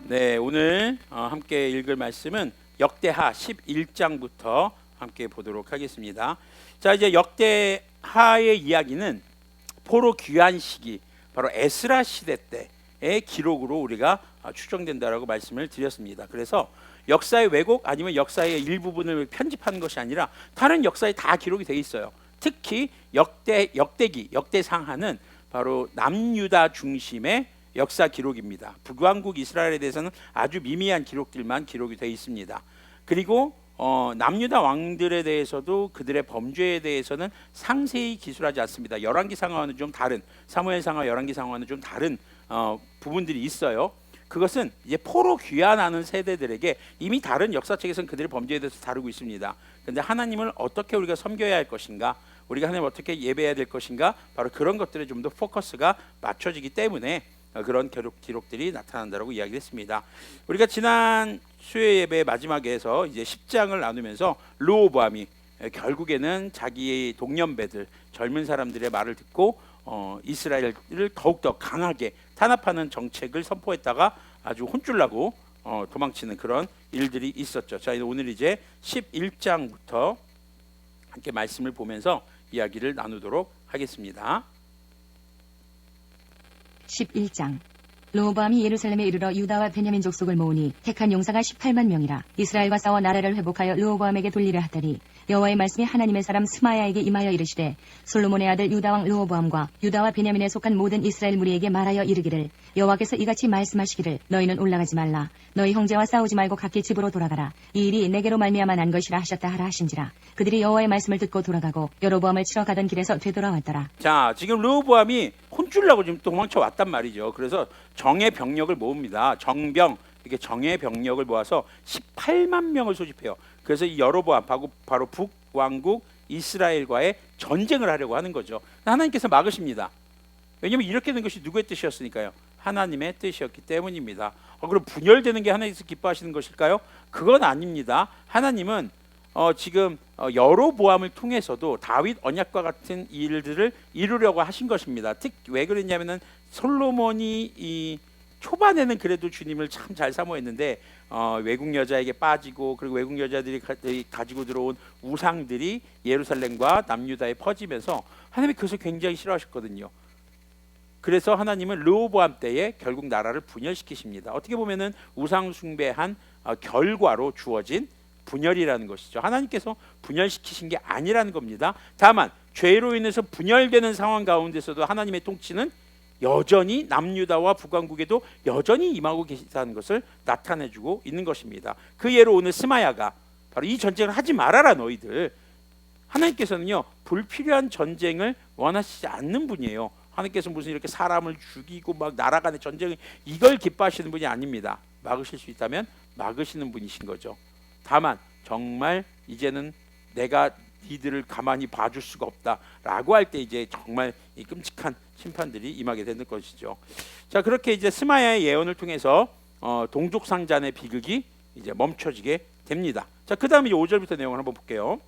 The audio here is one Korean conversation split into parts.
네, 오늘 함께 읽을 말씀은 역대하 11장부터 함께 보도록 하겠습니다. 자, 이제 역대하의 이야기는 포로 귀환 시기, 바로 에스라 시대 때의 기록으로 우리가 추정된다라고 말씀을 드렸습니다. 그래서 역사의 왜곡 아니면 역사의 일부분을 편집하는 것이 아니라 다른 역사에 다 기록이 돼 있어요. 특히 역대기, 역대상하는 바로 남유다 중심의 역사 기록입니다. 북왕국 이스라엘에 대해서는 아주 미미한 기록들만 기록이 되어 있습니다. 그리고 남유다 왕들에 대해서도 그들의 범죄에 대해서는 상세히 기술하지 않습니다. 열왕기상하와는 좀 다른, 사무엘상하 열왕기상하와는 좀 다른 부분들이 있어요. 그것은 이제 포로 귀환하는 세대들에게 이미 다른 역사책에서는 그들의 범죄에 대해서 다루고 있습니다. 그런데 하나님을 어떻게 우리가 섬겨야 할 것인가, 우리가 하나님을 어떻게 예배해야 될 것인가, 바로 그런 것들에 좀 더 포커스가 맞춰지기 때문에 그런 기록들이 나타난다라고 이야기했습니다. 우리가 지난 수요 예배 마지막에서 이제 10장을 나누면서 르호보암이 결국에는 자기의 동년배들, 젊은 사람들의 말을 듣고 이스라엘을 더욱더 강하게 탄압하는 정책을 선포했다가 아주 혼쭐나고 도망치는 그런 일들이 있었죠. 자, 오늘 이제 11장부터 함께 말씀을 보면서 이야기를 나누도록 하겠습니다. 11장. 르호보암이 예루살렘에 이르러 유다와 베냐민 족속을 모으니 택한 용사가 18만 명이라. 이스라엘과 싸워 나라를 회복하여 르호보암에게 돌리려 하더니 여호와의 말씀이 하나님의 사람 스마야에게 임하여 이르시되 솔로몬의 아들 유다왕 르호보암과 유다와 베냐민에 속한 모든 이스라엘 무리에게 말하여 이르기를 여호와께서 이같이 말씀하시기를 너희는 올라가지 말라. 너희 형제와 싸우지 말고 각기 집으로 돌아가라. 이 일이 내게로 말미암아 난 것이라 하셨다 하라 하신지라. 그들이 여호와의 말씀을 듣고 돌아가고 여로보암을 치러 가던 길에서 되돌아왔더라. 자, 지금 르호보암이 혼쭐나고 지금 도망쳐 왔단 말이죠. 그래서 정예 병력을 모읍니다. 정병, 이렇게 정예 병력을 모아서 18만 명을 소집해요. 그래서 이 여로보암, 바로 북왕국 이스라엘과의 전쟁을 하려고 하는 거죠. 하나님께서 막으십니다. 왜냐하면 이렇게 된 것이 누구의 뜻이었으니까요. 하나님의 뜻이었기 때문입니다. 그럼 분열되는 게 하나님께서 기뻐하시는 것일까요? 그건 아닙니다. 하나님은 지금 여로보암을 통해서도 다윗 언약과 같은 일들을 이루려고 하신 것입니다. 왜 그랬냐면은 솔로몬이 이 초반에는 그래도 주님을 참 잘 사모했는데 외국 여자에게 빠지고, 그리고 외국 여자들이 가지고 들어온 우상들이 예루살렘과 남유다에 퍼지면서 하나님이 그것을 굉장히 싫어하셨거든요. 그래서 하나님은 르호보암 때에 결국 나라를 분열시키십니다. 어떻게 보면은 우상 숭배한 결과로 주어진 분열이라는 것이죠. 하나님께서 분열시키신 게 아니라는 겁니다. 다만 죄로 인해서 분열되는 상황 가운데서도 하나님의 통치는 여전히 남유다와 북왕국에도 여전히 임하고 계시다는 것을 나타내주고 있는 것입니다. 그 예로 오늘 스마야가 바로 이 전쟁을 하지 말아라 너희들. 하나님께서는요 불필요한 전쟁을 원하시지 않는 분이에요. 하나님께서 무슨 이렇게 사람을 죽이고 막 나라 간의 전쟁을 이걸 기뻐하시는 분이 아닙니다. 막으실 수 있다면 막으시는 분이신 거죠. 다만 정말 이제는 내가 이들을 가만히 봐줄 수가 없다라고 할 때 이제 정말 이 끔찍한 심판들이 임하게 되는 것이죠. 자, 그렇게 이제 스마야의 예언을 통해서 동족상잔의 비극이 이제 멈춰지게 됩니다. 자, 그 다음에 5절부터 내용을 한번 볼게요.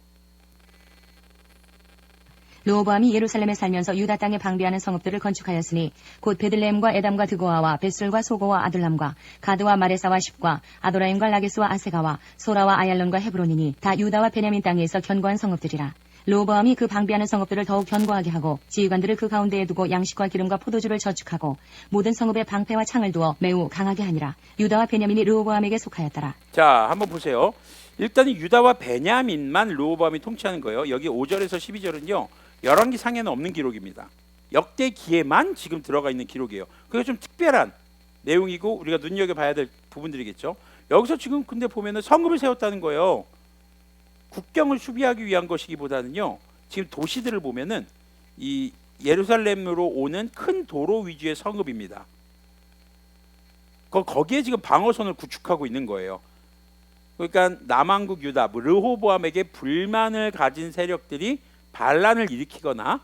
르호보암이 예루살렘에 살면서 유다 땅에 방비하는 성읍들을 건축하였으니 곧 베들레헴과 에담과 드고아와 벳술과 소고와 아둘람과 가드와 마레사와 십과 아도라임과 라게스와 아세가와 소라와 아얄론과 헤브론이니 다 유다와 베냐민 땅에서 견고한 성읍들이라. 르호보암이 그 방비하는 성읍들을 더욱 견고하게 하고 지휘관들을 그 가운데에 두고 양식과 기름과 포도주를 저축하고 모든 성읍에 방패와 창을 두어 매우 강하게 하니라. 유다와 베냐민이 르호보암에게 속하였더라. 자, 한번 보세요. 일단 유다와 베냐민만 르호보암이 통치하는 거예요. 여기 5절에서 12절은요 열왕기상에는 없는 기록입니다. 역대기에만 지금 들어가 있는 기록이에요. 그게 좀 특별한 내용이고 우리가 눈여겨봐야 될 부분들이겠죠. 여기서 지금 근데 보면은 성읍을 세웠다는 거예요. 국경을 수비하기 위한 것이기보다는요 지금 도시들을 보면은 이 예루살렘으로 오는 큰 도로 위주의 성읍입니다. 거기에 지금 방어선을 구축하고 있는 거예요. 그러니까 남왕국 유다, 르호보암에게 불만을 가진 세력들이 반란을 일으키거나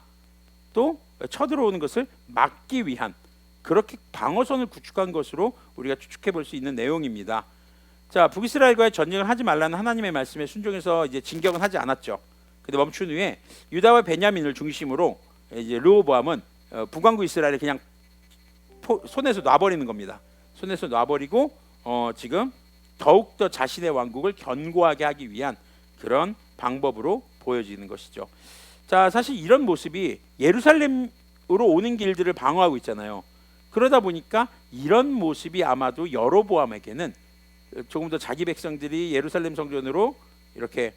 또 쳐들어오는 것을 막기 위한 그렇게 방어선을 구축한 것으로 우리가 추측해 볼 수 있는 내용입니다. 자, 북이스라엘과의 전쟁을 하지 말라는 하나님의 말씀에 순종해서 이제 진격은 하지 않았죠. 근데 멈춘 후에 유다와 베냐민을 중심으로 이제 르호보암은 북왕국 이스라엘을 그냥 손에서 놔버리는 겁니다. 손에서 놔버리고 지금 더욱더 자신의 왕국을 견고하게 하기 위한 그런 방법으로 보여지는 것이죠. 자, 사실 이런 모습이 예루살렘으로 오는 길들을 방어하고 있잖아요. 그러다 보니까 이런 모습이 아마도 여로보암에게는 조금 더 자기 백성들이 예루살렘 성전으로 이렇게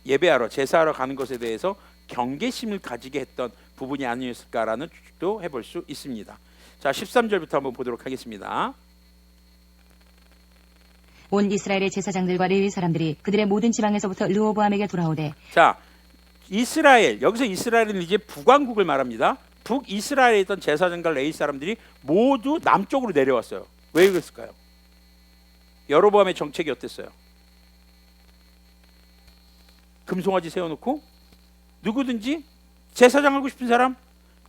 예배하러 제사하러 가는 것에 대해서 경계심을 가지게 했던 부분이 아니었을까라는 추측도 해볼 수 있습니다. 자, 13절부터 한번 보도록 하겠습니다. 온 이스라엘의 제사장들과 레위 사람들이 그들의 모든 지방에서부터 르호보암에게 돌아오되. 자, 이스라엘, 여기서 이스라엘은 이제 북왕국을 말합니다. 북이스라엘에 있던 제사장과 레위 사람들이 모두 남쪽으로 내려왔어요. 왜 그랬을까요? 여로보암의 정책이 어땠어요? 금송아지 세워놓고 누구든지 제사장 하고 싶은 사람,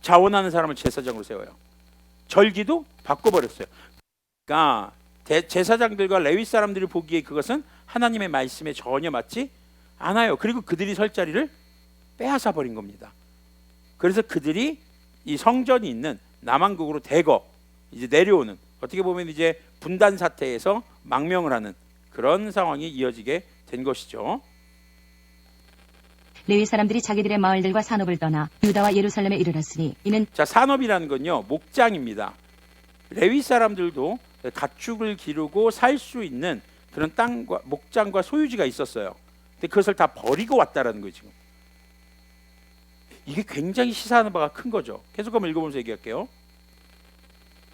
자원하는 사람을 제사장으로 세워요. 절기도 바꿔버렸어요. 그러니까 제사장들과 레위 사람들이 보기에 그것은 하나님의 말씀에 전혀 맞지 않아요. 그리고 그들이 설 자리를 빼앗아 버린 겁니다. 그래서 그들이 이 성전이 있는 남왕국으로 대거 이제 내려오는, 어떻게 보면 이제 분단 사태에서 망명을 하는 그런 상황이 이어지게 된 것이죠. 레위 사람들이 자기들의 마을들과 산업을 떠나 유다와 예루살렘에 이르렀으니 이는. 자, 산업이라는 건요 목장입니다. 레위 사람들도 가축을 기르고 살 수 있는 그런 땅과 목장과 소유지가 있었어요. 근데 그것을 다 버리고 왔다라는 거예요. 지금 이게 굉장히 시사하는 바가 큰 거죠. 계속 한번 읽어보면서 얘기할게요.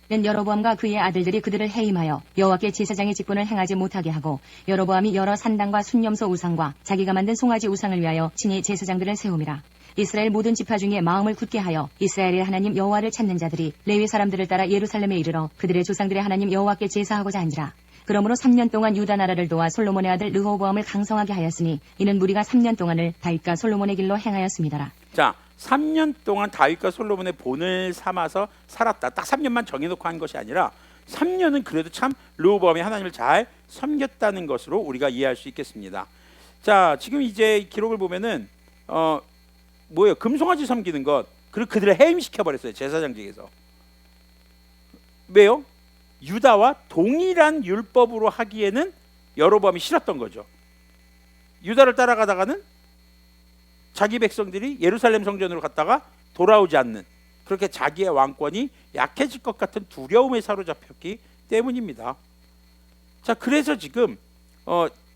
는 여로보암과 그의 아들들이 그들을 해임하여 여호와께 제사장의 직분을 행하지 못하게 하고, 여로보암이 여러 산당과 순념소 우상과 자기가 만든 송아지 우상을 위하여 친히 제사장들을 세움이라. 이스라엘 모든 지파 중에 마음을 굳게 하여 이스라엘의 하나님 여호와를 찾는 자들이 레위 사람들을 따라 예루살렘에 이르러 그들의 조상들의 하나님 여호와께 제사하고자 한지라. 그러므로 3년 동안 유다 나라를 도와 솔로몬의 아들 르호보암을 강성하게 하였으니 이는 무리가 3년 동안을 다윗과 솔로몬의 길로 행하였습니다라. 자, 3년 동안 다윗과 솔로몬의 본을 삼아서 살았다. 딱 3년만 정해놓고 한 것이 아니라 3년은 그래도 참 르호보암이 하나님을 잘 섬겼다는 것으로 우리가 이해할 수 있겠습니다. 자, 지금 이제 기록을 보면은 뭐예요? 금송아지 섬기는 것, 그리고 그들을 해임시켜 버렸어요. 제사장직에서. 왜요? 유다와 동일한 율법으로 하기에는 여로보암이 싫었던 거죠. 유다를 따라가다가는 자기 백성들이 예루살렘 성전으로 갔다가 돌아오지 않는, 그렇게 자기의 왕권이 약해질 것 같은 두려움에 사로잡혔기 때문입니다. 자, 그래서 지금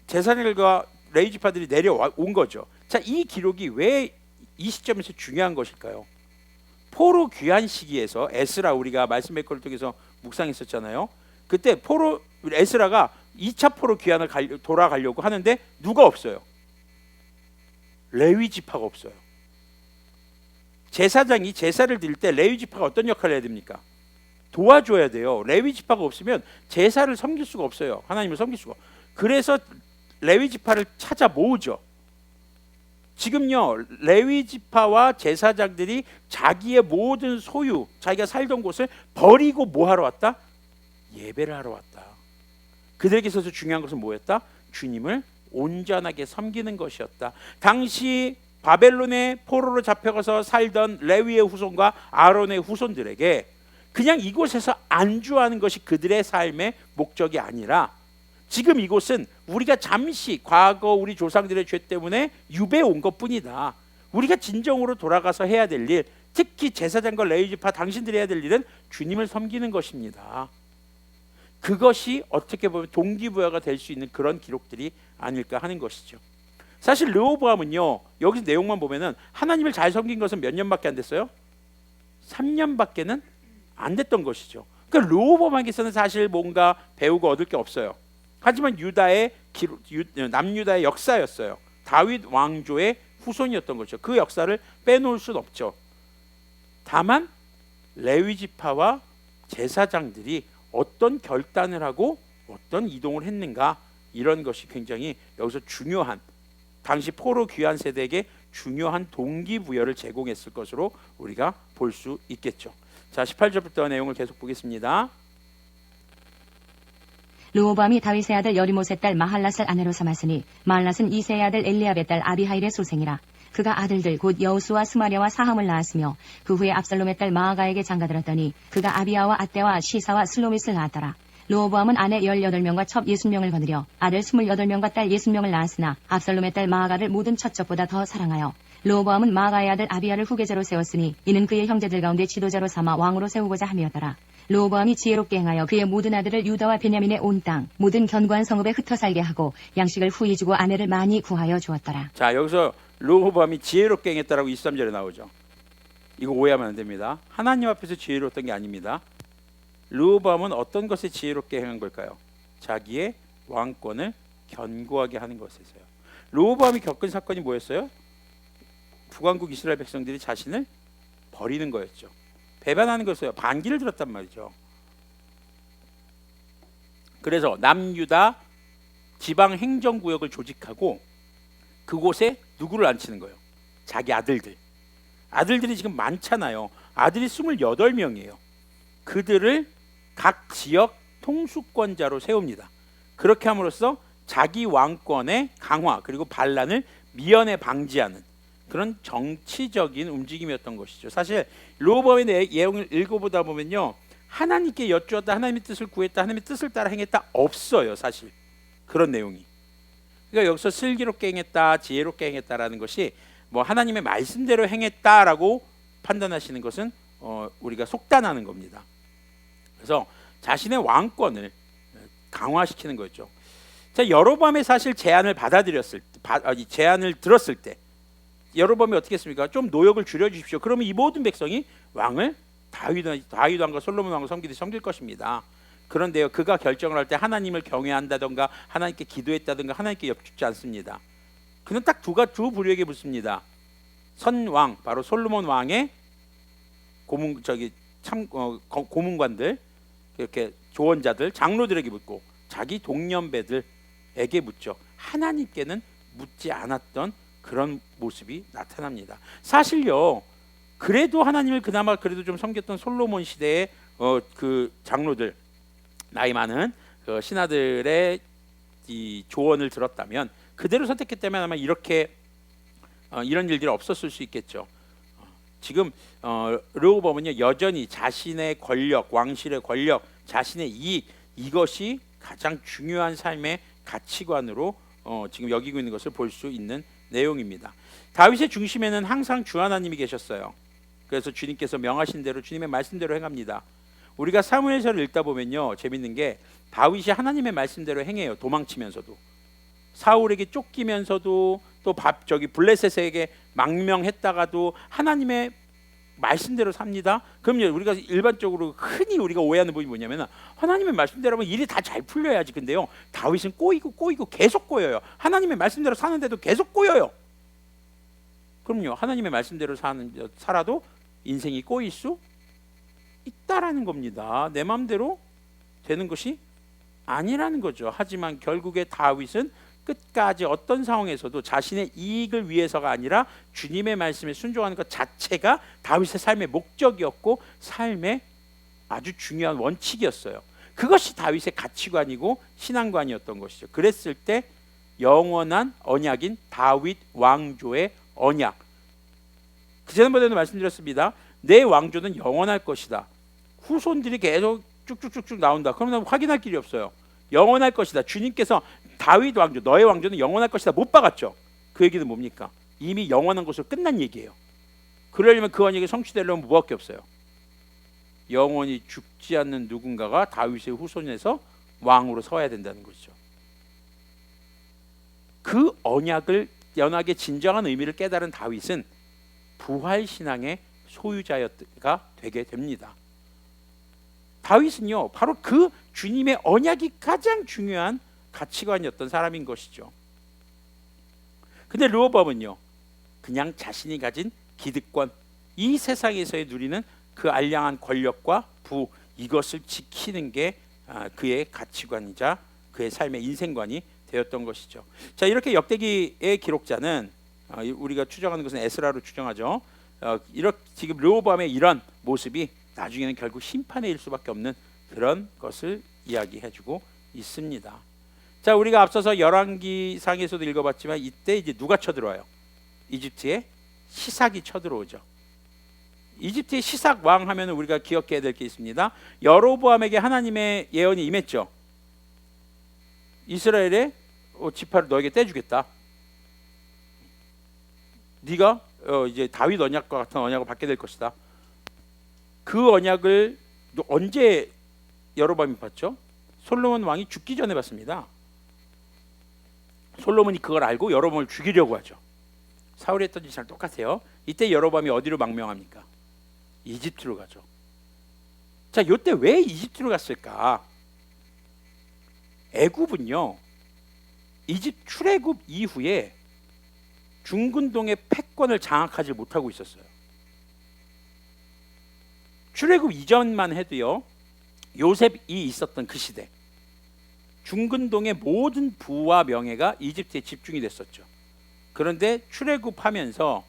제사장들과 레위 지파들이 내려온 거죠. 자, 이 기록이 왜 이 시점에서 중요한 것일까요? 포로 귀환 시기에서 에스라, 우리가 말씀의 거를 통해서 묵상했었잖아요. 그때 에스라가 2차 포로 귀환을 돌아가려고 하는데 누가 없어요? 레위 지파가 없어요. 제사장이 제사를 드릴 때 레위 지파가 어떤 역할을 해야 됩니까? 도와줘야 돼요. 레위 지파가 없으면 제사를 섬길 수가 없어요. 하나님을 섬길 수가. 그래서 레위 지파를 찾아 모으죠. 지금요, 레위 지파와 제사장들이 자기의 모든 소유, 자기가 살던 곳을 버리고 뭐 하러 왔다? 예배를 하러 왔다. 그들에게 있어서 중요한 것은 뭐였다? 주님을 온전하게 섬기는 것이었다. 당시 바벨론의 포로로 잡혀가서 살던 레위의 후손과 아론의 후손들에게 그냥 이곳에서 안주하는 것이 그들의 삶의 목적이 아니라, 지금 이곳은 우리가 잠시 과거 우리 조상들의 죄 때문에 유배해 온 것뿐이다. 우리가 진정으로 돌아가서 해야 될 일, 특히 제사장과 레위 지파 당신들이 해야 될 일은 주님을 섬기는 것입니다. 그것이 어떻게 보면 동기부여가 될 수 있는 그런 기록들이 아닐까 하는 것이죠. 사실 르호보암은요, 여기서 내용만 보면은 하나님을 잘 섬긴 것은 몇 년밖에 안 됐어요? 3년밖에는 안 됐던 것이죠. 그러니까 르호보암에게서는 사실 뭔가 배우고 얻을 게 없어요. 하지만 남유다의 역사였어요. 다윗 왕조의 후손이었던 거죠. 그 역사를 빼놓을 수는 없죠. 다만 레위 지파와 제사장들이 어떤 결단을 하고 어떤 이동을 했는가, 이런 것이 굉장히 여기서 중요한, 당시 포로 귀환 세대에게 중요한 동기부여를 제공했을 것으로 우리가 볼 수 있겠죠. 자, 18절부터 내용을 계속 보겠습니다. 르호보암이 다윗의 아들 여리못의 딸 마할랏을 아내로 삼았으니 마할랏은 이새의 아들 엘리압의 딸 아비하일의 소생이라. 그가 아들들 곧 여우수와 스마랴와 사함을 낳았으며 그 후에 압살롬의 딸 마아가에게 장가들었더니 그가 아비야와 아떼와 시사와 슬로밋을 낳았더라. 르호보암은 아내 18명과 첩 60명을 거느려 아들 28명과 딸 60명을 낳았으나 압살롬의 딸 마아가를 모든 첫첩보다 더 사랑하여 르호보암은 마아가의 아들 아비야를 후계자로 세웠으니 이는 그의 형제들 가운데 지도자로 삼아 왕으로 세우고자 함이었더라. 르호보암이 지혜롭게 행하여 그의 모든 아들을 유다와 베냐민의 온 땅 모든 견고한 성읍에 흩어 살게 하고 양식을 후히 주고 아내를 많이 구하여 주었더라. 자, 여기서 르호보암이 지혜롭게 행했다라고 23절에 나오죠. 이거 오해하면 안 됩니다. 하나님 앞에서 지혜로웠던 게 아닙니다. 르호보암은 어떤 것에 지혜롭게 행한 걸까요? 자기의 왕권을 견고하게 하는 것에서요. 르호보암이 겪은 사건이 뭐였어요? 북왕국 이스라엘 백성들이 자신을 버리는 거였죠. 배반하는 것이었어요. 반기를 들었단 말이죠. 그래서 남유다 지방 행정구역을 조직하고 그곳에 누구를 앉히는 거예요? 자기 아들들. 아들들이 지금 많잖아요. 아들이 28명이에요. 그들을 각 지역 통수권자로 세웁니다. 그렇게 함으로써 자기 왕권의 강화 그리고 반란을 미연에 방지하는 그런 정치적인 움직임이었던 것이죠. 사실 르호보암의 내용을 읽어보다 보면요, 하나님께 여쭈었다, 하나님의 뜻을 구했다, 하나님의 뜻을 따라 행했다 없어요. 사실 그런 내용이. 그러니까 여기서 슬기롭게 행했다, 지혜롭게 행했다라는 것이 뭐 하나님의 말씀대로 행했다라고 판단하시는 것은 우리가 속단하는 겁니다. 그래서 자신의 왕권을 강화시키는 거죠. 자, 여로보암의 사실 제안을 제안을 들었을 때 여로보암이 어떻게 했습니까? 좀 노역을 줄여주십시오. 그러면 이 모든 백성이 왕을 다윗 왕과 솔로몬 왕을 섬길 것입니다. 그런데요, 그가 결정을 할 때 하나님을 경외한다던가 하나님께 기도했다던가 하나님께 엽죽지 않습니다. 그는 딱 두 부류에게 붙습니다. 선왕, 바로 솔로몬 왕의 고문관들, 이렇게 조언자들, 장로들에게 묻고 자기 동년배들에게 묻죠. 하나님께는 묻지 않았던 그런 모습이 나타납니다. 사실요, 그래도 하나님을 그나마 그래도 좀 섬겼던 솔로몬 시대의 그 장로들, 나이 많은 그 신하들의 이 조언을 들었다면, 그대로 선택했다면 아마 이렇게 이런 일들이 없었을 수 있겠죠. 지금 르호보암은요, 여전히 자신의 권력, 왕실의 권력, 자신의 이익, 이것이 가장 중요한 삶의 가치관으로 지금 여기고 있는 것을 볼 수 있는 내용입니다. 다윗의 중심에는 항상 주 하나님이 계셨어요. 그래서 주님께서 명하신 대로 주님의 말씀대로 행합니다. 우리가 사무엘서를 읽다 보면요, 재밌는 게 다윗이 하나님의 말씀대로 행해요. 도망치면서도, 사울에게 쫓기면서도, 또 블레셋에게 망명했다가도 하나님의 말씀대로 삽니다. 그럼요, 우리가 일반적으로 흔히 우리가 오해하는 부분이 뭐냐면, 하나님의 말씀대로 하면 일이 다 잘 풀려야지. 근데요, 다윗은 꼬이고 계속 꼬여요. 하나님의 말씀대로 사는데도 계속 꼬여요. 그럼요, 하나님의 말씀대로 살아도 인생이 꼬일 수 있다라는 겁니다. 내 마음대로 되는 것이 아니라는 거죠. 하지만 결국에 다윗은 끝까지 어떤 상황에서도 자신의 이익을 위해서가 아니라 주님의 말씀에 순종하는 것 자체가 다윗의 삶의 목적이었고 삶의 아주 중요한 원칙이었어요. 그것이 다윗의 가치관이고 신앙관이었던 것이죠. 그랬을 때 영원한 언약인 다윗 왕조의 언약, 그 지난번에도 말씀드렸습니다. 내 왕조는 영원할 것이다. 후손들이 계속 쭉쭉쭉쭉 나온다. 그러면 확인할 길이 없어요. 영원할 것이다. 주님께서 다윗 왕조, 너의 왕조는 영원할 것이다 못 박았죠. 그 얘기는 뭡니까? 이미 영원한 것으로 끝난 얘기예요. 그러려면 그 언약이 성취되려면 무밖에 없어요. 영원히 죽지 않는 누군가가 다윗의 후손에서 왕으로 서야 된다는 것이죠. 그 언약의 진정한 의미를 깨달은 다윗은 부활신앙의 소유자가 되게 됩니다. 다윗은요, 바로 그 주님의 언약이 가장 중요한 가치관이었던 사람인 것이죠. 근데 르호보암은요, 그냥 자신이 가진 기득권, 이 세상에서의 누리는 그 알량한 권력과 부, 이것을 지키는 게 그의 가치관이자 그의 삶의 인생관이 되었던 것이죠. 자, 이렇게 역대기의 기록자는 우리가 추정하는 것은 에스라로 추정하죠. 이렇게 지금 르호보암의 이런 모습이 나중에는 결국 심판에 이를 수밖에 없는 그런 것을 이야기해주고 있습니다. 자, 우리가 앞서서 열왕기상에서도 읽어봤지만 이때 이제 누가 쳐들어와요? 이집트의 시삭이 쳐들어오죠. 이집트의 시삭 왕 하면 우리가 기억해야 될 게 있습니다. 여로보암에게 하나님의 예언이 임했죠. 이스라엘의 지파를 너에게 떼주겠다. 네가 이제 다윗 언약과 같은 언약을 받게 될 것이다. 그 언약을 언제 여로보암이 받죠? 솔로몬 왕이 죽기 전에 받습니다. 솔로몬이 그걸 알고 여로보암을 죽이려고 하죠. 사울이 했던 짓이랑 똑같아요. 이때 여로보암이 어디로 망명합니까? 이집트로 가죠. 자, 이때 왜 이집트로 갔을까? 애굽은요, 이집트 출애굽 이후에 중근동의 패권을 장악하지 못하고 있었어요. 출애굽 이전만 해도요, 요셉이 있었던 그 시대, 중근동의 모든 부와 명예가 이집트에 집중이 됐었죠. 그런데 출애굽하면서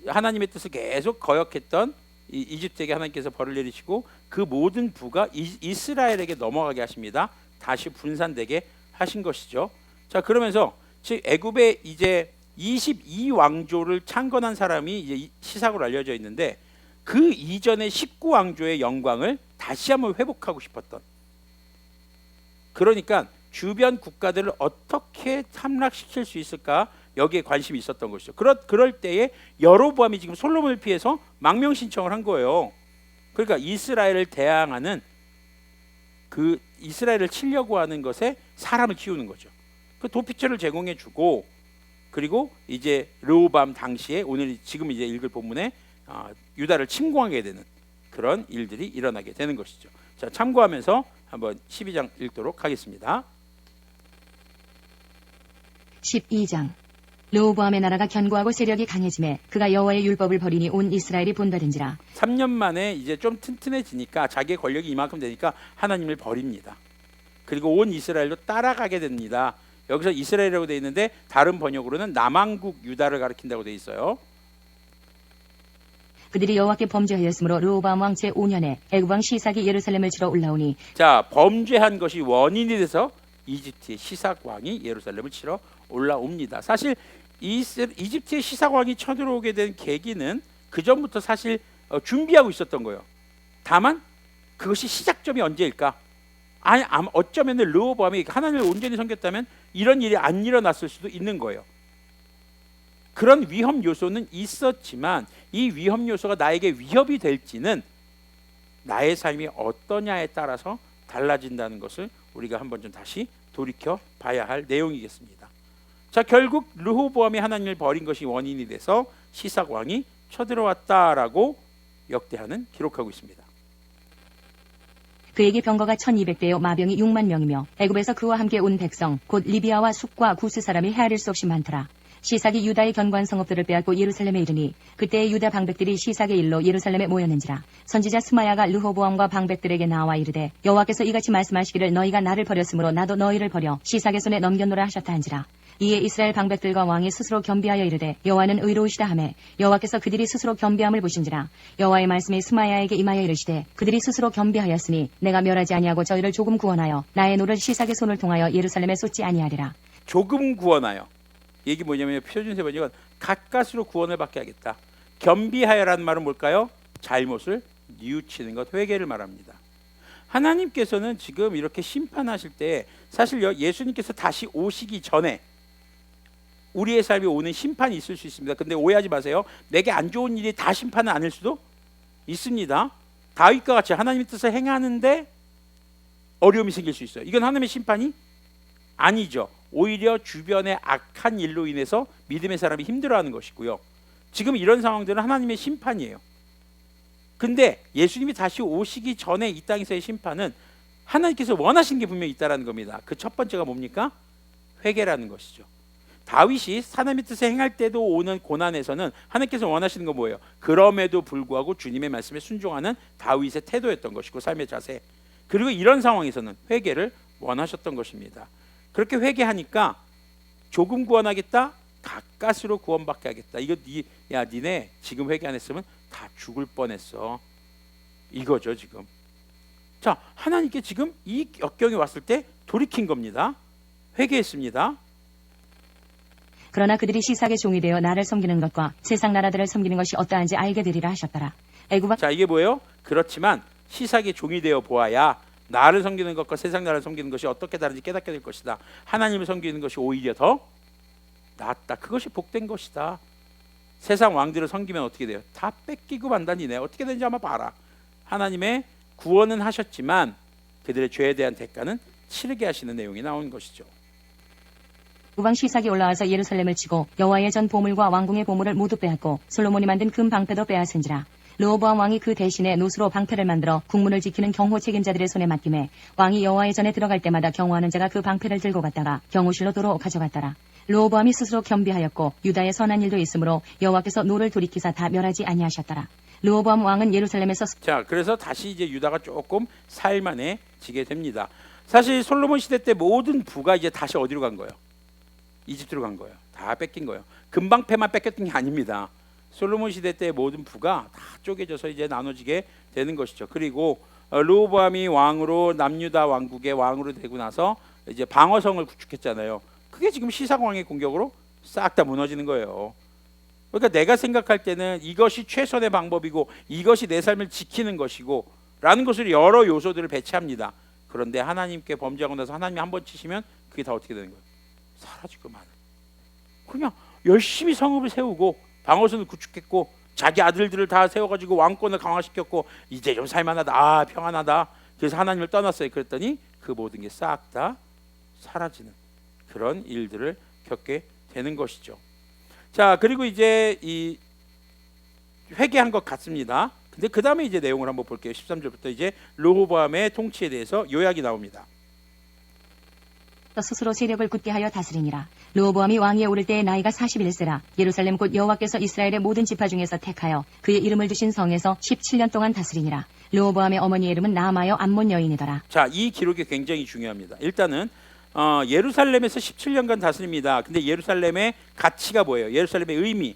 하나님의 뜻을 계속 거역했던 이집트에게 하나님께서 벌을 내리시고 그 모든 부가 이스라엘에게 넘어가게 하십니다. 다시 분산되게 하신 것이죠. 자, 그러면서 즉 애굽의 이제 22왕조를 창건한 사람이 이제 시삭으로 알려져 있는데, 그 이전의 19왕조의 영광을 다시 한번 회복하고 싶었던, 그러니까 주변 국가들을 어떻게 함락시킬 수 있을까, 여기에 관심이 있었던 것이죠. 그럴 때에 여로보암이 지금 솔로몬을 피해서 망명 신청을 한 거예요. 그러니까 이스라엘을 대항하는, 그 이스라엘을 치려고 하는 것에 사람을 키우는 거죠. 그 도피처를 제공해 주고, 그리고 이제 르호보암 당시에 오늘 지금 이제 읽을 본문에 유다를 침공하게 되는 그런 일들이 일어나게 되는 것이죠. 자, 참고하면서 한번 12장 읽도록 하겠습니다. 12장. 르호보암의 나라가 견고하고 세력이 강해지매 그가 여호와의 율법을 버리니 온 이스라엘이 본받은지라. 3년 만에 이제 좀 튼튼해지니까, 자기의 권력이 이만큼 되니까 하나님을 버립니다. 그리고 온 이스라엘도 따라가게 됩니다. 여기서 이스라엘이라고 되어 있는데 다른 번역으로는 남왕국 유다를 가리킨다고 되어 있어요. 그들이 여호와께 범죄하였으므로 르호보암 왕 제5년에 애굽 왕 시삭이 예루살렘을 치러 올라오니. 자, 범죄한 것이 원인이 돼서 이집트의 시삭 왕이 예루살렘을 치러 올라옵니다. 사실 이집트의 시삭 왕이 쳐들어오게 된 계기는 그 전부터 사실 준비하고 있었던 거예요. 다만 그것이 시작점이 언제일까? 아니, 어쩌면 르호보암이 하나님을 온전히 섬겼다면 이런 일이 안 일어났을 수도 있는 거예요. 그런 위험 요소는 있었지만 이 위험 요소가 나에게 위협이 될지는 나의 삶이 어떠냐에 따라서 달라진다는 것을 우리가 한번 좀 다시 돌이켜 봐야 할 내용이겠습니다. 자, 결국 르호보암이 하나님을 버린 것이 원인이 돼서 시삭 왕이 쳐들어왔다라고 역대하는 기록하고 있습니다. 그에게 병거가 1200대요 마병이 6만 명이며 애굽에서 그와 함께 온 백성 곧 리비아와 숲과 구스 사람이 헤아릴 수 없이 많더라. 시삭이 유다의 견고한 성읍들을 빼앗고 예루살렘에 이르니 그때의 유다 방백들이 시삭의 일로 예루살렘에 모였는지라. 선지자 스마야가 르호보암과 방백들에게 나와 이르되 여호와께서 이같이 말씀하시기를 너희가 나를 버렸으므로 나도 너희를 버려 시삭의 손에 넘겨노라 하셨다 한지라. 이에 이스라엘 방백들과 왕이 스스로 겸비하여 이르되 여호와는 의로우시다 하매 여호와께서 그들이 스스로 겸비함을 보신지라. 여호와의 말씀이 스마야에게 임하여 이르시되 그들이 스스로 겸비하였으니 내가 멸하지 아니하고 저희를 조금 구원하여 나의 노를 시삭의 손을 통하여 예루살렘에 쏟지 아니하리라. 조금 구원하여, 얘기 뭐냐면 표준세 번역은 가까스로 구원을 받게 하겠다. 겸비하여라는 말은 뭘까요? 잘못을 뉘우치는 것, 회개를 말합니다. 하나님께서는 지금 이렇게 심판하실 때 사실 예수님께서 다시 오시기 전에 우리의 삶에 오는 심판이 있을 수 있습니다. 근데 오해하지 마세요. 내게 안 좋은 일이 다 심판은 아닐 수도 있습니다. 다윗과 같이 하나님의 뜻을 행하는데 어려움이 생길 수 있어요. 이건 하나님의 심판이 아니죠. 오히려 주변의 악한 일로 인해서 믿음의 사람이 힘들어하는 것이고요. 지금 이런 상황들은 하나님의 심판이에요. 근데 예수님이 다시 오시기 전에 이 땅에서의 심판은 하나님께서 원하시는 게 분명히 있다는 겁니다. 그 첫 번째가 뭡니까? 회개라는 것이죠. 다윗이 하나님의 뜻을 행할 때도 오는 고난에서는 하나님께서 원하시는 건 뭐예요? 그럼에도 불구하고 주님의 말씀에 순종하는 다윗의 태도였던 것이고, 삶의 자세. 그리고 이런 상황에서는 회개를 원하셨던 것입니다. 그렇게 회개하니까 조금 구원하겠다, 가까스로 구원받게 하겠다. 이거 니네 지금 회개 안 했으면 다 죽을 뻔했어. 이거죠 지금. 자, 하나님께 지금 이 역경이 왔을 때 돌이킨 겁니다. 회개했습니다. 그러나 그들이 시삭의 종이 되어 나를 섬기는 것과 세상 나라들을 섬기는 것이 어떠한지 알게 되리라 하셨더라. 애굽 자, 이게 뭐예요? 그렇지만 시삭의 종이 되어 보아야 나를 섬기는 것과 세상 나라를 섬기는 것이 어떻게 다른지 깨닫게 될 것이다. 하나님을 섬기는 것이 오히려 더 낫다. 그것이 복된 것이다. 세상 왕들을 섬기면 어떻게 돼요? 다 뺏기고 만다니네. 어떻게 되는지 한번 봐라. 하나님의 구원은 하셨지만 그들의 죄에 대한 대가는 치르게 하시는 내용이 나온 것이죠. 왕 시삭이 올라와서 예루살렘을 치고 여호와의 전 보물과 왕궁의 보물을 모두 빼앗고 솔로몬이 만든 금 방패도 빼앗은지라. 르호보암 왕이 그 대신에 노수로 방패를 만들어 국문을 지키는 경호 책임자들의 손에 맡김에 왕이 여호와의 전에 들어갈 때마다 경호하는 자가 그 방패를 들고 갔다가 경호실로 도로 가져갔더라. 르호보암이 스스로 겸비하였고 유다의 선한 일도 있으므로 여호와께서 노를 돌이키사 다 멸하지 아니하셨더라. 르호보암 왕은 예루살렘에서 자, 그래서 다시 이제 유다가 조금 살만해지게 됩니다. 사실 솔로몬 시대 때 모든 부가 이제 다시 어디로 간 거예요? 이집트로 간 거예요. 다 뺏긴 거예요. 금방패만 뺏겼던 게 아닙니다. 솔로몬 시대 때 모든 부가 다 쪼개져서 이제 나눠지게 되는 것이죠. 그리고 르호보암이 왕으로 남유다 왕국의 왕으로 되고 나서 이제 방어성을 구축했잖아요. 그게 지금 시삭 왕의 공격으로 싹 다 무너지는 거예요. 그러니까 내가 생각할 때는 이것이 최선의 방법이고 이것이 내 삶을 지키는 것이고 라는 것을 여러 요소들을 배치합니다. 그런데 하나님께 범죄하고 나서 하나님이 한번 치시면 그게 다 어떻게 되는 거예요? 사라지고 마는. 그냥 열심히 성읍을 세우고 방어선을 구축했고 자기 아들들을 다 세워가지고 왕권을 강화시켰고 이제 좀 살만하다. 아, 평안하다. 그래서 하나님을 떠났어요. 그랬더니 그 모든 게 싹 다 사라지는 그런 일들을 겪게 되는 것이죠. 자, 그리고 이제 이 회개한 것 같습니다. 근데 그 다음에 이제 내용을 한번 볼게요. 13절부터 이제 르호보암의 통치에 대해서 요약이 나옵니다. 스스로 세력을 굳게 하여 다스리니라. 르호보암이 왕위에 오를 때의 나이가 41세라. 예루살렘 곧 여호와께서 이스라엘의 모든 지파 중에서 택하여 그의 이름을 두신 성에서 17년 동안 다스리니라. 르호보암의 어머니의 이름은 나아마여 암몬 여인이더라. 자, 이 기록이 굉장히 중요합니다. 일단은 예루살렘에서 17년간 다스립니다. 근데 예루살렘의 가치가 뭐예요? 예루살렘의 의미.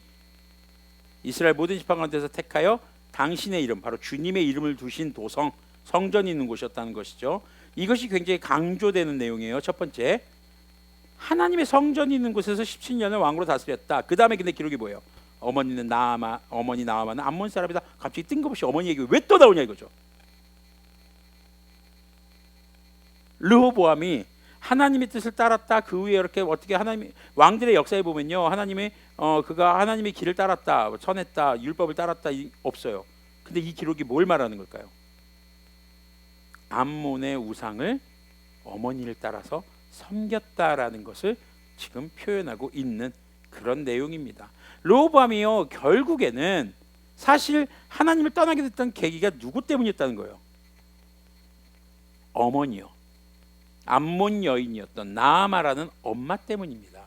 이스라엘 모든 지파 가운데서 택하여 당신의 이름, 바로 주님의 이름을 두신 도성, 성전이 있는 곳이었다는 것이죠. 이것이 굉장히 강조되는 내용이에요. 첫 번째, 하나님의 성전이 있는 곳에서 17년을 왕으로 다스렸다. 그 다음에 근데 기록이 뭐예요? 어머니 나아마는 암몬 사람이다. 갑자기 뜬금없이 어머니 얘기 왜 또 나오냐 이거죠. 르호보암이 하나님의 뜻을 따랐다. 그 후에 이렇게 어떻게 하나님 왕들의 역사에 보면요, 하나님의 그가 하나님의 길을 따랐다, 선했다, 율법을 따랐다 없어요. 근데 이 기록이 뭘 말하는 걸까요? 암몬의 우상을 어머니를 따라서 섬겼다라는 것을 지금 표현하고 있는 그런 내용입니다. 르호보암이요, 결국에는 사실 하나님을 떠나게 됐던 계기가 누구 때문이었다는 거예요? 어머니요, 암몬 여인이었던 나아마라는 엄마 때문입니다.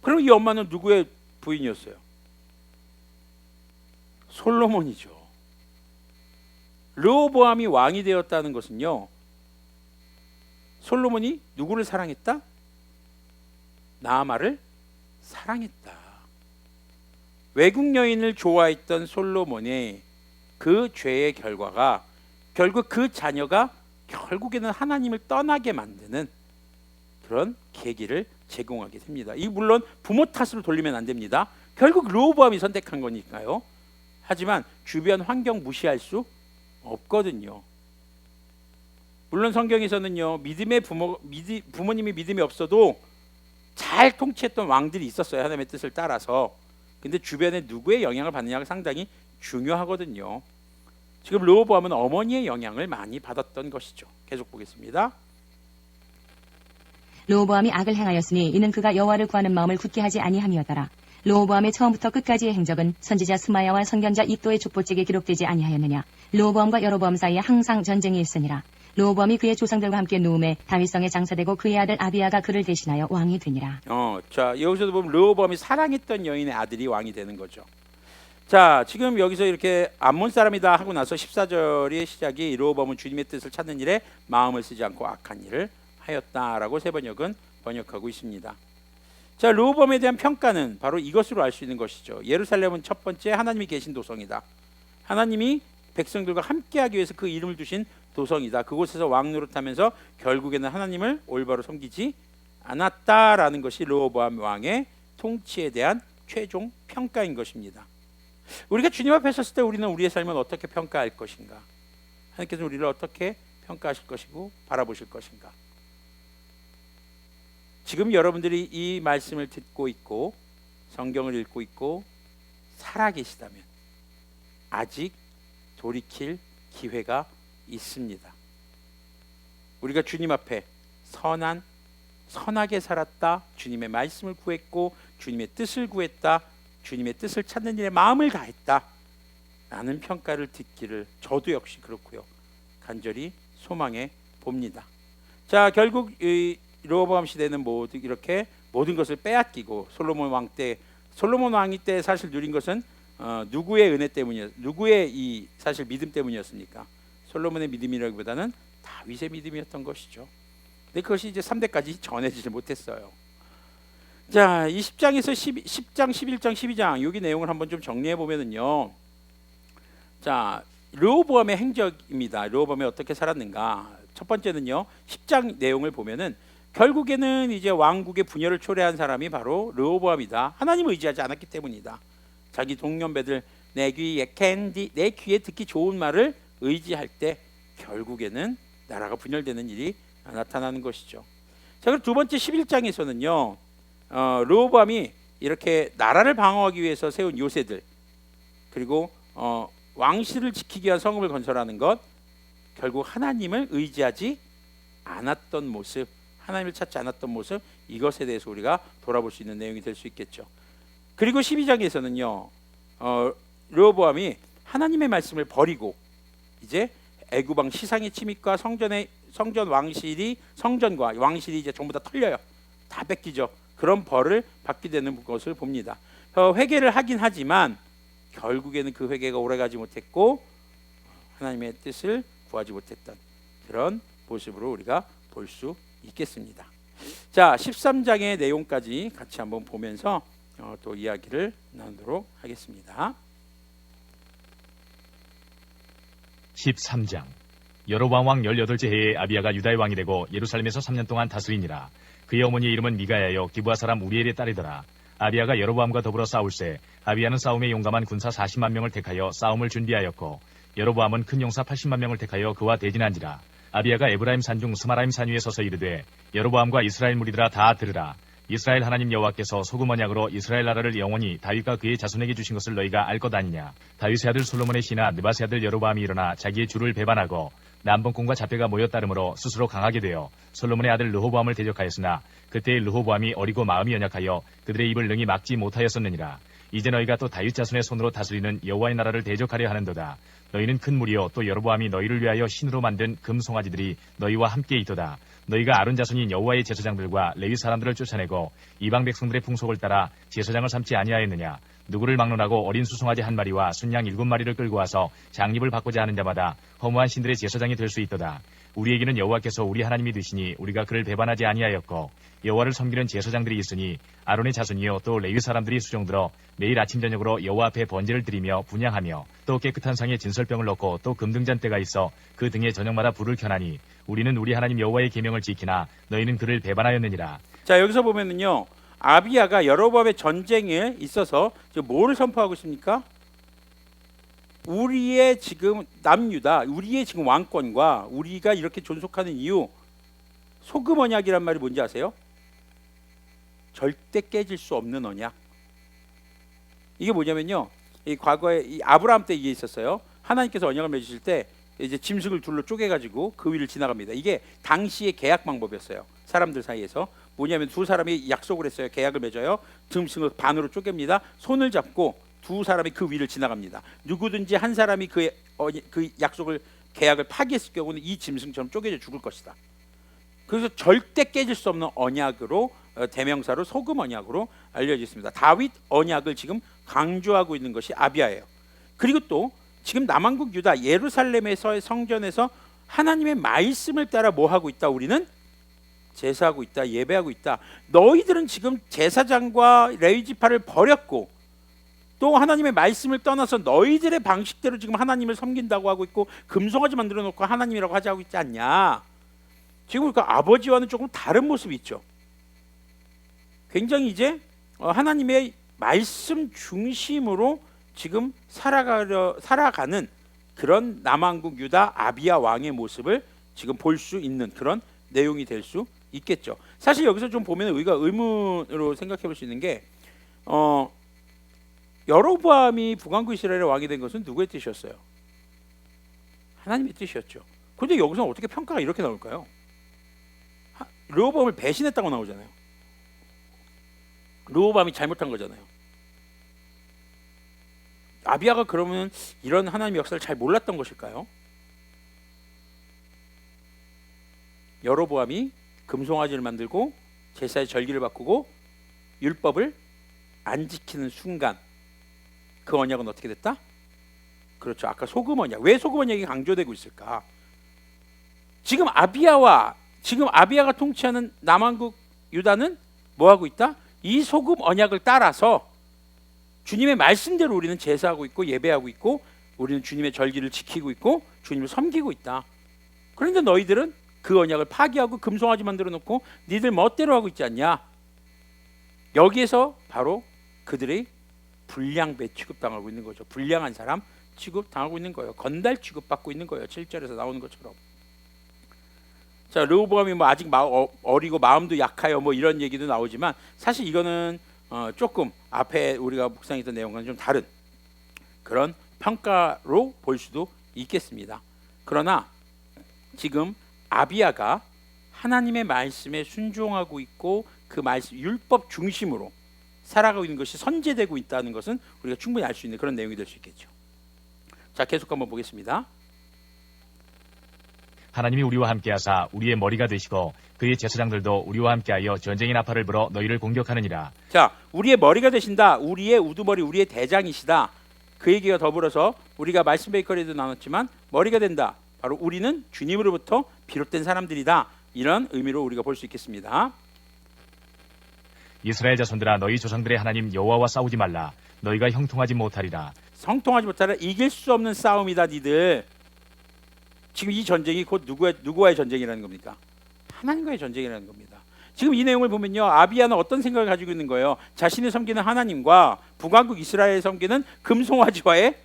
그럼 이 엄마는 누구의 부인이었어요? 솔로몬이죠. 르호보암이 왕이 되었다는 것은요, 솔로몬이 누구를 사랑했다? 나아마를 사랑했다. 외국 여인을 좋아했던 솔로몬의 그 죄의 결과가 결국 그 자녀가 결국에는 하나님을 떠나게 만드는 그런 계기를 제공하게 됩니다. 이 물론 부모 탓으로 돌리면 안 됩니다. 결국 르호보암이 선택한 거니까요. 하지만 주변 환경 무시할 수 없거든요. 물론 성경에서는요, 부모님이 믿음이 없어도 잘 통치했던 왕들이 있었어요. 하나님의 뜻을 따라서. 근데 주변에 누구의 영향을 받느냐가 상당히 중요하거든요. 지금 르호보암은 어머니의 영향을 많이 받았던 것이죠. 계속 보겠습니다. 르호보암이 악을 행하였으니 이는 그가 여호와를 구하는 마음을 굳게 하지 아니함이었더라. 르호보암의 처음부터 끝까지의 행적은 선지자 스마야와 선견자 이도의 족보책에 기록되지 아니하였느냐. 르호보암과 여로보암 사이에 항상 전쟁이 있으니라. 르호보암이 그의 조상들과 함께 누움에 다윗성에 장사되고 그의 아들 아비야가 그를 대신하여 왕이 되니라. 자, 여기서도 보면 르호보암이 사랑했던 여인의 아들이 왕이 되는 거죠. 자, 지금 여기서 이렇게 암몬 사람이다 하고 나서 14절의 시작이 르호보암은 주님의 뜻을 찾는 일에 마음을 쓰지 않고 악한 일을 하였다라고 세번역은 번역하고 있습니다. 자, 르호보암에 대한 평가는 바로 이것으로 알 수 있는 것이죠. 예루살렘은 첫 번째 하나님이 계신 도성이다. 하나님이 백성들과 함께하기 위해서 그 이름을 두신 도성이다. 그곳에서 왕 노릇하면서 결국에는 하나님을 올바로 섬기지 않았다라는 것이 르호보암 왕의 통치에 대한 최종 평가인 것입니다. 우리가 주님 앞에 섰을 때 우리는 우리의 삶을 어떻게 평가할 것인가? 하나님께서 우리를 어떻게 평가하실 것이고 바라보실 것인가? 지금 여러분들이 이 말씀을 듣고 있고 성경을 읽고 있고 살아계시다면 아직 돌이킬 기회가 있습니다. 우리가 주님 앞에 선하게 살았다, 주님의 말씀을 구했고 주님의 뜻을 구했다, 주님의 뜻을 찾는 일에 마음을 다했다 라는 평가를 듣기를 저도 역시 그렇고요, 간절히 소망해 봅니다. 자, 결국 이 르호보암 시대는 이렇게 모든 것을 빼앗기고 솔로몬 왕이 때 사실 누린 것은 누구의 은혜 때문이었, 누구의 이 사실 믿음 때문이었습니까? 솔로몬의 믿음이라기보다는 다윗의 믿음이었던 것이죠. 근데 그것이 이제 3대까지 전해지지 못했어요. 자, 이 10장에서 10장, 11장, 12장 여기 내용을 한번 좀 정리해 보면은요. 자, 르호보암의 행적입니다. 르호보암이 어떻게 살았는가? 첫 번째는요, 10장 내용을 보면은 결국에는 이제 왕국의 분열을 초래한 사람이 바로 르호보암이다. 하나님을 의지하지 않았기 때문이다. 자기 동년배들 내 귀에 듣기 좋은 말을 의지할 때 결국에는 나라가 분열되는 일이 나타나는 것이죠. 자, 그리고 두 번째 11장에서는요, 르호보암이 이렇게 나라를 방어하기 위해서 세운 요새들, 그리고 왕실을 지키기 위한 성읍을 건설하는 것, 결국 하나님을 의지하지 않았던 모습, 하나님을 찾지 않았던 모습, 이것에 대해서 우리가 돌아볼 수 있는 내용이 될 수 있겠죠. 그리고 12장에서는요, 르호보암이 하나님의 말씀을 버리고 이제 애굽왕 시상의 침입과 성전과 왕실이 이제 전부 다 털려요. 다 뺏기죠. 그런 벌을 받게 되는 것을 봅니다. 회개를 하긴 하지만 결국에는 그 회개가 오래가지 못했고 하나님의 뜻을 구하지 못했던 그런 모습으로 우리가 볼 수 있겠습니다. 자, 13장의 내용까지 같이 한번 보면서 또 이야기를 나누도록 하겠습니다. 13장. 여로보암 왕 18째 해에 아비야가 유다의 왕이 되고 예루살렘에서 3년 동안 다스리니라. 그의 어머니의 이름은 미가야여 기브아 사람 우리엘의 딸이더라. 아비야가 여로보암과 더불어 싸울새 아비야는 싸움에 용감한 군사 40만 명을 택하여 싸움을 준비하였고 여로보암은 큰 용사 80만 명을 택하여 그와 대진한지라. 아비야가 에브라임 산중 스마라임 산 위에 서서 이르되 여로보암과 이스라엘 무리들아 다 들으라. 이스라엘 하나님 여호와께서 소금 언약으로 이스라엘 나라를 영원히 다윗과 그의 자손에게 주신 것을 너희가 알 것 아니냐. 다윗의 아들 솔로몬의 시나 느밧의 아들 여로보암이 일어나 자기의 주를 배반하고 남번꾼과 잡혀가 모여 따름으로 스스로 강하게 되어 솔로몬의 아들 르호보암을 대적하였으나 그때의 르호보암이 어리고 마음이 연약하여 그들의 입을 능히 막지 못하였었느니라. 이제 너희가 또 다윗 자손의 손으로 다스리는 여호와의 나라를 대적하려 하는도다. 너희는 큰 무리요 또 여로보암이 너희를 위하여 신으로 만든 금 송아지들이 너희와 함께 있도다. 너희가 아론 자손인 여호와의 제사장들과 레위 사람들을 쫓아내고 이방 백성들의 풍속을 따라 제사장을 삼지 아니하였느냐. 누구를 막론하고 어린 수송아지 한 마리와 순양 7마리를 끌고 와서 장립을 받고자 하는 자마다 허무한 신들의 제사장이 될 수 있도다. 우리에게는 여호와께서 우리 하나님이 되시니 우리가 그를 배반하지 아니하였고 여호와를 섬기는 제사장들이 있으니 아론의 자손이요 또 레위 사람들이 수종들어 매일 아침 저녁으로 여호와 앞에 번제를 드리며 분향하며 또 깨끗한 상에 진설병을 넣고 또 금등잔대가 있어 그 등에 저녁마다 불을 켜나니 우리는 우리 하나님 여호와의 계명을 지키나 너희는 그를 배반하였느니라. 자, 여기서 보면은요, 아비야가 여로보암의 전쟁에 있어서 지금 뭐를 선포하고 있습니까? 우리의 지금 남유다, 우리의 지금 왕권과 우리가 이렇게 존속하는 이유, 소금 언약이란 말이 뭔지 아세요? 절대 깨질 수 없는 언약. 이게 뭐냐면요, 이 과거에 이 아브라함 때 이게 있었어요. 하나님께서 언약을 맺으실 때 이제 짐승을 둘로 쪼개가지고 그 위를 지나갑니다. 이게 당시의 계약 방법이었어요. 사람들 사이에서 뭐냐면 두 사람이 약속을 했어요. 계약을 맺어요. 짐승을 반으로 쪼갭니다. 손을 잡고 두 사람이 그 위를 지나갑니다. 누구든지 한 사람이 그 약속을 계약을 파기했을 경우는 이 짐승처럼 쪼개져 죽을 것이다. 그래서 절대 깨질 수 없는 언약으로 대명사로 소금 언약으로 알려져 있습니다. 다윗 언약을 지금 강조하고 있는 것이 아비야예요. 그리고 또 지금 남왕국 유다 예루살렘에서의 성전에서 하나님의 말씀을 따라 뭐 하고 있다? 우리는 제사하고 있다, 예배하고 있다. 너희들은 지금 제사장과 레위 지파를 버렸고 또 하나님의 말씀을 떠나서 너희들의 방식대로 지금 하나님을 섬긴다고 하고 있고 금송아지 만들어 놓고 하나님이라고 하자고 있지 않냐. 지금 그 아버지와는 조금 다른 모습이 있죠. 굉장히 이제 하나님의 말씀 중심으로 지금 살아가는 그런 남왕국 유다 아비야 왕의 모습을 지금 볼 수 있는 그런 내용이 될 수 있겠죠. 사실 여기서 좀 보면 우리가 의문으로 생각해 볼 수 있는 게 여로보암이 북왕국 이스라엘의 왕이 된 것은 누구의 뜻이었어요? 하나님의 뜻이었죠. 그런데 여기서 어떻게 평가가 이렇게 나올까요? 르호보암을 배신했다고 나오잖아요. 르호보암이 잘못한 거잖아요. 아비야가 그러면 이런 하나님의 역사를 잘 몰랐던 것일까요? 여로보암이 금송아지를 만들고 제사의 절기를 바꾸고 율법을 안 지키는 순간 그 언약은 어떻게 됐다? 그렇죠. 아까 소금 언약. 왜 소금 언약이 강조되고 있을까? 지금 아비야가 통치하는 남왕국 유다는 뭐 하고 있다? 이 소금 언약을 따라서 주님의 말씀대로 우리는 제사하고 있고 예배하고 있고 우리는 주님의 절기를 지키고 있고 주님을 섬기고 있다. 그런데 너희들은 그 언약을 파기하고 금송아지 만들어 놓고 니들 멋대로 하고 있지 않냐? 여기에서 바로 그들의 불량배 취급당하고 있는 거죠. 불량한 사람 취급당하고 있는 거예요. 건달 취급받고 있는 거예요. 7절에서 나오는 것처럼. 자, 르호보암이 뭐 아직 어리고 마음도 약하여 뭐 이런 얘기도 나오지만 사실 이거는 조금 앞에 우리가 묵상했던 내용과는 좀 다른 그런 평가로 볼 수도 있겠습니다. 그러나 지금 아비야가 하나님의 말씀에 순종하고 있고 그 말씀 율법 중심으로 살아가고 있는 것이 선제되고 있다는 것은 우리가 충분히 알 수 있는 그런 내용이 될 수 있겠죠. 자, 계속 한번 보겠습니다. 하나님이 우리와 함께하사 우리의 머리가 되시고 그의 제사장들도 우리와 함께하여 전쟁의 나팔을 불어 너희를 공격하느니라. 자, 우리의 머리가 되신다. 우리의 우두머리, 우리의 대장이시다. 그 얘기가 더불어서 우리가 말씀 베이커리에도 나눴지만 머리가 된다. 바로 우리는 주님으로부터 비롯된 사람들이다. 이런 의미로 우리가 볼 수 있겠습니다. 이스라엘 자손들아 너희 조상들의 하나님 여호와와 싸우지 말라. 너희가 형통하지 못하리라. 성통하지 못하라. 이길 수 없는 싸움이다 니들. 지금 이 전쟁이 곧 누구와의 전쟁이라는 겁니까? 하나님과의 전쟁이라는 겁니다. 지금 이 내용을 보면요, 아비야는 어떤 생각을 가지고 있는 거예요? 자신이 섬기는 하나님과 북왕국 이스라엘이 섬기는 금송아지와의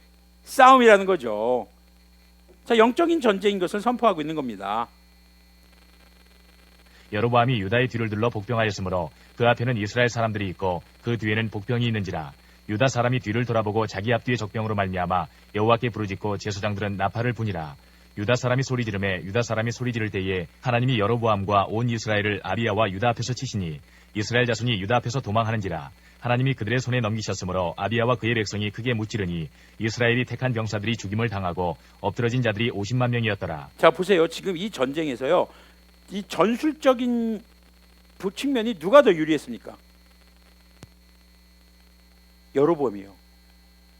싸움이라는 거죠. 자, 영적인 전쟁인 것을 선포하고 있는 겁니다. 여로보암이 유다의 뒤를 둘러 복병하였으므로 그 앞에는 이스라엘 사람들이 있고 그 뒤에는 복병이 있는지라. 유다 사람이 뒤를 돌아보고 자기 앞뒤에 적병으로 말미암아 여호와께 부르짖고 제사장들은 나팔을 부니라. 유다 사람이 소리 지르매 유다 사람이 소리 지를 때에 하나님이 여로보암과 온 이스라엘을 아비야와 유다 앞에서 치시니 이스라엘 자손이 유다 앞에서 도망하는지라. 하나님이 그들의 손에 넘기셨으므로 아비야와 그의 백성이 크게 무찌르니 이스라엘이 택한 병사들이 죽임을 당하고 엎드러진 자들이 50만 명이었더라. 자, 보세요. 지금 이 전쟁에서요, 이 전술적인 측면이 누가 더 유리했습니까? 여로보암이요.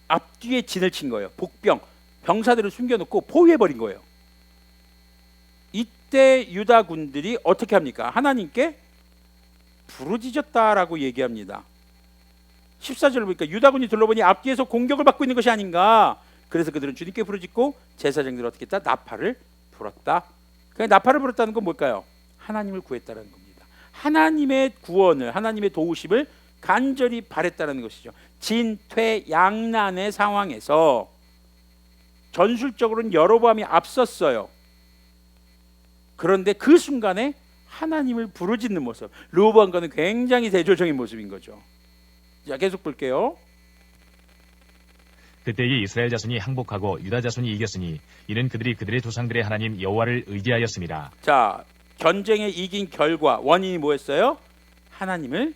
앞뒤에 진을 친 거예요. 병사들을 숨겨놓고 포위해버린 거예요. 이때 유다 군들이 어떻게 합니까? 하나님께 부르짖었다라고 얘기합니다. 14절을 보니까 유다군이 둘러보니 앞뒤에서 공격을 받고 있는 것이 아닌가. 그래서 그들은 주님께 부르짖고 제사장들은 어떻게 했다? 나팔을 불었다. 그러니까 나팔을 불었다는 건 뭘까요? 하나님을 구했다는 겁니다. 하나님의 구원을, 하나님의 도우심을 간절히 바랬다는 것이죠. 진퇴양난의 상황에서 전술적으로는 여로보암이 앞섰어요. 그런데 그 순간에 하나님을 부르짖는 모습, 르호보암과는 굉장히 대조적인 모습인 거죠. 자, 계속 볼게요. 그때에 이스라엘 자손이 항복하고 유다 자손이 이겼으니 이는 그들이 그들의 조상들의 하나님 여호와를 의지하였습니다. 자, 전쟁에 이긴 결과 원인이 뭐였어요? 하나님을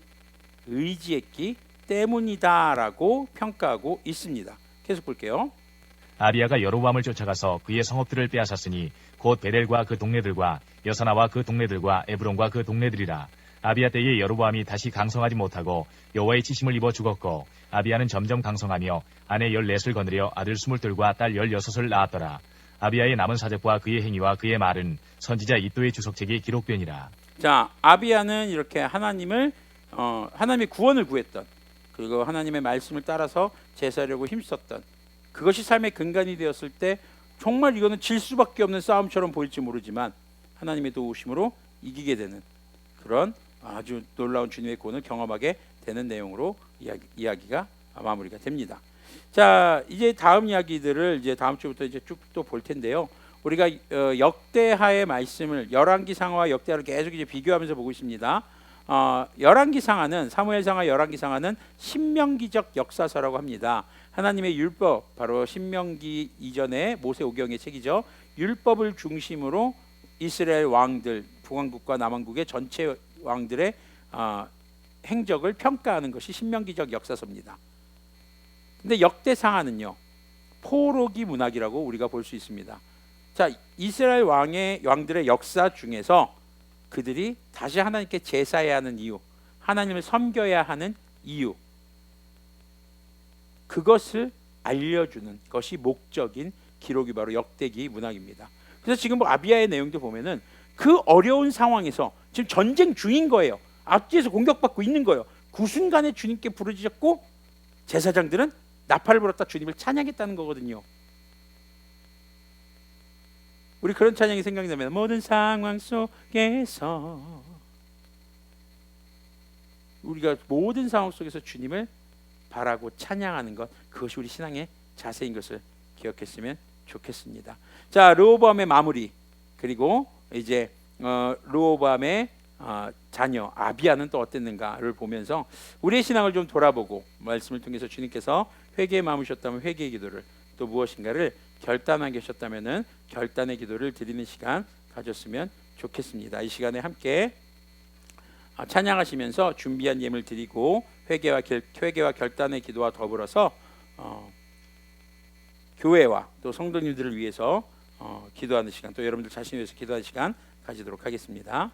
의지했기 때문이다라고 평가하고 있습니다. 계속 볼게요. 아비야가 여로보암을 쫓아가서 그의 성읍들을 빼앗았으니 곧 베델과 그 동네들과 여사나와 그 동네들과 에브론과 그 동네들이라. 아비야 때에 여로보암이 다시 강성하지 못하고 여호와의 치심을 입어 죽었고 아비야는 점점 강성하며 아내 14을 거느려 아들 22과 딸 16을 낳았더라. 아비야의 남은 사적과 그의 행위와 그의 말은 선지자 이도의 주석책에 기록되니라. 자, 아비야는 이렇게 하나님의 구원을 구했던, 그리고 하나님의 말씀을 따라서 제사하려고 힘썼던, 그것이 삶의 근간이 되었을 때 정말 이거는 질 수밖에 없는 싸움처럼 보일지 모르지만 하나님의 도우심으로 이기게 되는 그런 아주 놀라운 주님의 구원을 경험하게 되는 내용으로 이야기가 마무리가 됩니다. 자, 이제 다음 이야기들을 이제 다음 주부터 이제 쭉 또 볼 텐데요. 우리가 역대하의 말씀을 열왕기상하와 역대하를 계속 이제 비교하면서 보고 있습니다. 열왕기상하는 사무엘상하 열왕기상하는 신명기적 역사서라고 합니다. 하나님의 율법, 바로 신명기 이전의 모세오경의 책이죠. 율법을 중심으로 이스라엘 왕들, 북왕국과 남왕국의 전체 왕들의 행적을 평가하는 것이 신명기적 역사서입니다. 근데 역대상하는요, 포로기 문학이라고 우리가 볼 수 있습니다. 자, 이스라엘 왕들의 역사 중에서 그들이 다시 하나님께 제사해야 하는 이유, 하나님을 섬겨야 하는 이유, 그것을 알려주는 것이 목적인 기록이 바로 역대기 문학입니다. 그래서 지금 뭐 아비야의 내용도 보면은 그 어려운 상황에서 지금 전쟁 중인 거예요. 앞뒤에서 공격받고 있는 거예요. 그 순간에 주님께 부르짖었고 제사장들은 나팔을 불었다 주님을 찬양했다는 거거든요. 우리 그런 찬양이 생각이 나면 모든 상황 속에서, 우리가 모든 상황 속에서 주님을 바라고 찬양하는 것, 그것이 우리 신앙의 자세인 것을 기억했으면 좋겠습니다. 자, 르호보암의 마무리, 그리고 이제 르호보암의 자녀 아비야는 또 어땠는가를 보면서 우리의 신앙을 좀 돌아보고 말씀을 통해서 주님께서 회개의 마음이셨다면 회개의 기도를, 또 무엇인가를 결단하게 하셨다면은 결단의 기도를 드리는 시간 가졌으면 좋겠습니다. 이 시간에 함께 찬양하시면서 준비한 예물 드리고 회개와 결단의 기도와 더불어서 교회와 또 성도님들을 위해서 기도하는 시간, 또 여러분들 자신을 위해서 기도하는 시간 가지도록 하겠습니다.